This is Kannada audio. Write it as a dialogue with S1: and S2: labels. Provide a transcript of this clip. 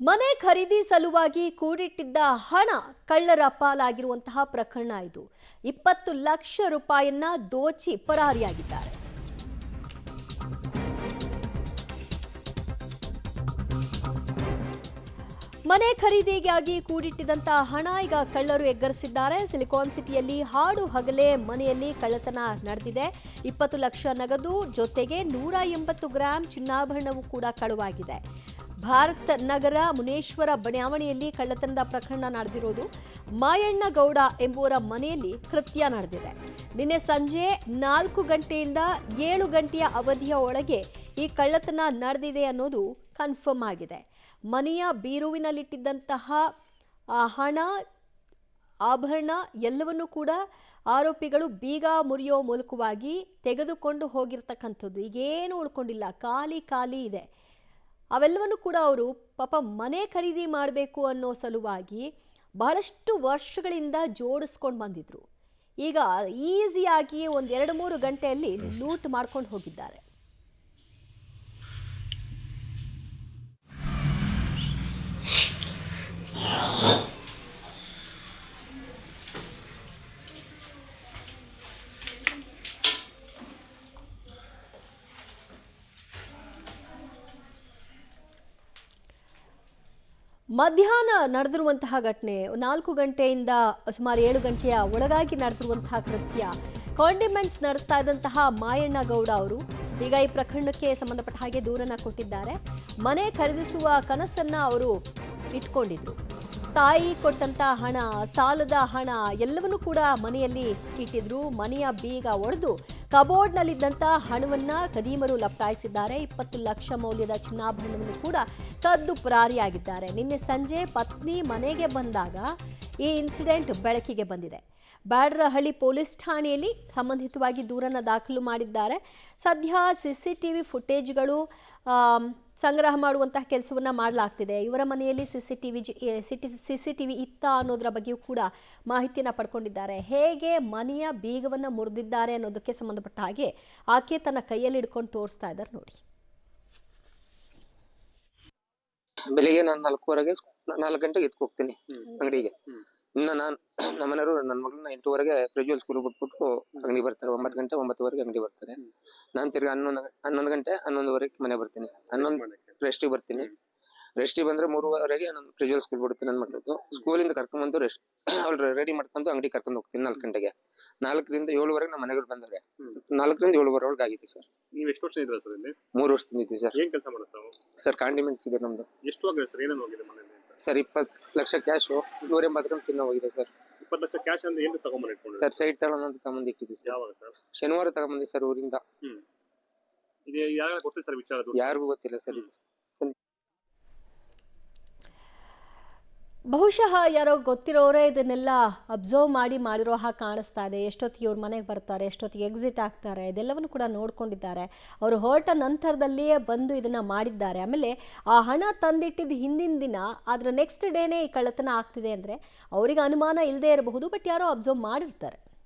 S1: ಮನೆ ಖರೀದಿ ಸಲುವಾಗಿ ಕೂಡಿಟ್ಟಿದ್ದ ಹಣ ಕಳ್ಳರ ಪಾಲಾಗಿರುವಂತಹ ಪ್ರಕರಣ ಇದು. 20 ಲಕ್ಷ ರೂಪಾಯಿಯನ್ನ ದೋಚಿ ಪರಾರಿಯಾಗಿದ್ದಾರೆ. ಮನೆ ಖರೀದಿಗಾಗಿ ಕೂಡಿಟ್ಟಿದ್ದಂತಹ ಹಣ ಈಗ ಕಳ್ಳರು ಎಗ್ಗರಿಸಿದ್ದಾರೆ. ಸಿಲಿಕಾನ್ ಸಿಟಿಯಲ್ಲಿ ಹಾಡು ಹಗಲೇ ಮನೆಯಲ್ಲಿ ಕಳ್ಳತನ ನಡೆದಿದೆ. 20 ಲಕ್ಷ ನಗದು ಜೊತೆಗೆ 180 ಗ್ರಾಂ ಚಿನ್ನಾಭರಣವೂ ಕೂಡ ಕಳುವಾಗಿದೆ. ಭಾರತ್ ನಗರ ಮುನೇಶ್ವರ ಬಡಾವಣೆಯಲ್ಲಿ ಕಳ್ಳತನದ ಪ್ರಕರಣ ನಡೆದಿರೋದು. ಮಾಯಣ್ಣ ಗೌಡ ಎಂಬುವರ ಮನೆಯಲ್ಲಿ ಕೃತ್ಯ ನಡೆದಿದೆ. ನಿನ್ನೆ ಸಂಜೆ 4 ಗಂಟೆಯಿಂದ 7 ಗಂಟೆಯ ಅವಧಿಯ ಒಳಗೆ ಈ ಕಳ್ಳತನ ನಡೆದಿದೆ ಅನ್ನೋದು ಕನ್ಫರ್ಮ್ ಆಗಿದೆ. ಮನೆಯ ಬೀರುವಿನಲ್ಲಿಟ್ಟಿದ್ದಂತಹ ಹಣ, ಆಭರಣ ಎಲ್ಲವನ್ನೂ ಕೂಡ ಆರೋಪಿಗಳು ಬೀಗ ಮುರಿಯೋ ಮೂಲಕವಾಗಿ ತೆಗೆದುಕೊಂಡು ಹೋಗಿರ್ತಕ್ಕಂಥದ್ದು. ಈಗೇನು ಉಳ್ಕೊಂಡಿಲ್ಲ, ಖಾಲಿ ಇದೆ. ಅವೆಲ್ಲವನ್ನು ಕೂಡ ಅವರು ಪಾಪ ಮನೆ ಖರೀದಿ ಮಾಡಬೇಕು ಅನ್ನೋ ಸಲುವಾಗಿ ಬಹಳಷ್ಟು ವರ್ಷಗಳಿಂದ ಜೋಡಿಸ್ಕೊಂಡು ಬಂದಿದ್ರು. ಈಗ ಈಸಿಯಾಗಿ 1-2-3 ಗಂಟೆಯಲ್ಲಿ ಲೂಟ್ ಮಾಡ್ಕೊಂಡು ಹೋಗಿದ್ದಾರೆ. ಮಧ್ಯಾಹ್ನ ನಡೆದಿರುವಂತಹ ಘಟನೆ, 4 ಗಂಟೆಯಿಂದ ಸುಮಾರು 7 ಗಂಟೆಯ ಒಳಗಾಗಿ ನಡೆದಿರುವಂತಹ ಕೃತ್ಯ. ಕಾಂಡಿಮೆಂಟ್ಸ್ ನಡೆಸ್ತಾ ಇದ್ದಂತಹ ಮಾಯಣ್ಣ ಗೌಡ ಅವರು ಈಗ ಈ ಪ್ರಕರಣಕ್ಕೆ ಸಂಬಂಧಪಟ್ಟ ಹಾಗೆ ದೂರನ್ನ ಕೊಟ್ಟಿದ್ದಾರೆ. ಮನೆ ಖರೀದಿಸುವ ಕನಸನ್ನ ಅವರು ಇಟ್ಕೊಂಡಿದ್ರು. ತಾಯಿ ಕೊಟ್ಟಂತ ಹಣ, ಸಾಲದ ಹಣ ಎಲ್ಲವನ್ನೂ ಕೂಡ ಮನೆಯಲ್ಲಿ ಇಟ್ಟಿದ್ರು. ಮನೆಯ ಬೀಗ ಒಡೆದು ಕಬೋರ್ಡ್ನಲ್ಲಿದ್ದಂಥ ಹಣವನ್ನ ಕದೀಮರು ಲಪಟಾಯಿಸಿದ್ದಾರೆ. 20 ಲಕ್ಷ ಮೌಲ್ಯದ ಚಿನ್ನಾಭರಣವನ್ನು ಕೂಡ ಕದ್ದು ಪರಾರಿಯಾಗಿದ್ದಾರೆ. ನಿನ್ನೆ ಸಂಜೆ ಪತ್ನಿ ಮನೆಗೆ ಬಂದಾಗ ಈ ಇನ್ಸಿಡೆಂಟ್ ಬೆಳಕಿಗೆ ಬಂದಿದೆ. ಬ್ಯಾಡರಹಳ್ಳಿ ಪೊಲೀಸ್ ಠಾಣೆಯಲ್ಲಿ ಸಂಬಂಧಿತವಾಗಿ ದೂರನ್ನು ದಾಖಲು ಮಾಡಿದ್ದಾರೆ. ಸದ್ಯ CCTV ಫುಟೇಜ್ಗಳು ಸಂಗ್ರಹ ಮಾಡುವಂತಹ ಕೆಲಸವನ್ನ ಮಾಡಲಾಗ್ತಿದೆ. ಇವರ ಮನೆಯಲ್ಲಿ CCTV ಇತ್ತ ಅನ್ನೋದರ ಬಗ್ಗೆಯೂ ಕೂಡ ಮಾಹಿತಿಯನ್ನು ಪಡ್ಕೊಂಡಿದ್ದಾರೆ. ಹೇಗೆ ಮನೆಯ ಬೀಗವನ್ನು ಮುರಿದಿದ್ದಾರೆ ಅನ್ನೋದಕ್ಕೆ ಸಂಬಂಧಪಟ್ಟ ಹಾಗೆ ಆಕೆ ತನ್ನ ಕೈಯಲ್ಲಿ ಹಿಡ್ಕೊಂಡು ತೋರಿಸ್ತಾ ಇದ್ದಾರೆ ನೋಡಿ.
S2: ಬೆಳಿಗ್ಗೆ ನಾನು 4 ಗಂಟೆಗೆ ಎತ್ಕೊ ಹೋಗ್ತೀನಿ ಅಂಗಡಿಗೆ. ಇನ್ನ ನಮ್ಮನೆಯವರು ನನ್ನ ಮಗಳನ್ನ 8 ಪ್ರಜ್ವಲ್ ಸ್ಕೂಲ್ ಬಿಟ್ಬಿಟ್ಟು ಅಂಗಡಿ ಬರ್ತಾರೆ. 9 ಗಂಟೆ 9 ಅಂಗಡಿ ಬರ್ತಾರೆ. ನಾನ್ ತಿರ್ಗಿ 11 ಗಂಟೆ 11 ಮನೆ ಬರ್ತೀನಿ. 11 ರೆಸ್ಟಿಗೆ ಬರ್ತೀನಿ. ರೆಸ್ಟಿಗೆ ಬಂದ್ರೆ 3 ನಾನು ಪ್ರಜ್ವಲ್ ಸ್ಕೂಲ್ ಬಿಡ್ತೀನಿ. ನನ್ನ ಮಗಳದ್ದು ಸ್ಕೂಲಿಂದ ಕರ್ಕೊಂಡ್ಬಂದು ಅವ್ರು ರೆಡಿ ಮಾಡ್ಕೊಂಡು ಅಂಗಡಿ ಕರ್ಕೊಂಡು ಹೋಗ್ತೀನಿ. 4 ಗಂಟೆಗೆ 4ರಿಂದ 7 ನಮ್ಮ ಮನೆಗಳು ಬಂದವ್ರೆ. 4ರಿಂದ 7 ಒಳಗೆ ಆಗಿದೆ ಸರ್.
S3: ನೀವು ಎಷ್ಟು ವರ್ಷ ಇದ್ರ ಸರ್ ಇಲ್ಲಿ?
S2: 3 ವರ್ಷದಿಂದ ಇದ್ದೀವಿ ಸರ್.
S3: ಏನ್ ಕೆಲಸ ಮಾಡ್ತಾವು
S2: ಸರ್? ಕಾಂಡಿಮೆಂಟ್ಸ್ ಇದೆ ನಮ್ದು.
S3: ಎಷ್ಟು ಹೋಗಿದೆ ಸರ್? ಏನೇನು ಹೋಗಿದೆ ಮನೆಯಲ್ಲಿ
S2: ಸರ್? 20 ಲಕ್ಷ ಕ್ಯಾಶು, 180 ಗ್ರಾಂ ಚಿನ್ನ ಹೋಗಿದೆ ಸರ್.
S3: 20 ಲಕ್ಷ ಕ್ಯಾಶ್ ಅಂದ್ರೆ ಏನು ತಗೊಂಡ್ಬಂದು ಇಟ್ಕೊಂಡು
S2: ಸರ್? ಸೈಡ್ ತಗೊಂಡು ತಗೊಂಡು ಇಟ್ಟಿದ್ದೀವಿ ಸರ್.
S3: ಯಾವಾಗ ಸರ್?
S2: ಶನಿವಾರ ತಗೊಂಡ್ಬಂದಿ ಸರ್ ಊರಿಂದ.
S3: ಇದು ಯಾರು ಗೊತ್ತಿಲ್ಲ ಸರ್ ವಿಚಾರ?
S2: ಯಾರಿಗೂ ಗೊತ್ತಿಲ್ಲ ಸರ್. ಇದು
S1: ಬಹುಶಃ ಯಾರೋ ಗೊತ್ತಿರೋರೇ ಇದನ್ನೆಲ್ಲ ಅಬ್ಸರ್ವ್ ಮಾಡಿರೋ ಹಾಗೆ ಕಾಣಿಸ್ತಾ ಇದೆ. ಎಷ್ಟೊತ್ತಿಗೆ ಇವ್ರ ಮನೆಗೆ ಬರ್ತಾರೆ, ಎಷ್ಟೊತ್ತಿಗೆ ಎಕ್ಸಿಟ್ ಆಗ್ತಾರೆ, ಇದೆಲ್ಲವನ್ನು ಕೂಡ ನೋಡ್ಕೊಂಡಿದ್ದಾರೆ. ಅವರು ಹೊರಟ ನಂತರದಲ್ಲಿಯೇ ಬಂದು ಇದನ್ನ ಮಾಡಿದ್ದಾರೆ. ಆಮೇಲೆ ಆ ಹಣ ತಂದಿಟ್ಟಿದ್ದು ಹಿಂದಿನ ದಿನ, ಅದರ ನೆಕ್ಸ್ಟ್ ಡೇನೇ ಈ ಕಳ್ಳತನ ಆಗ್ತಿದೆ ಅಂದರೆ ಅವರಿಗೆ ಅನುಮಾನ ಇಲ್ಲದೆ ಇರಬಹುದು. ಬಟ್ ಯಾರೋ ಅಬ್ಸರ್ವ್ ಮಾಡಿರ್ತಾರೆ.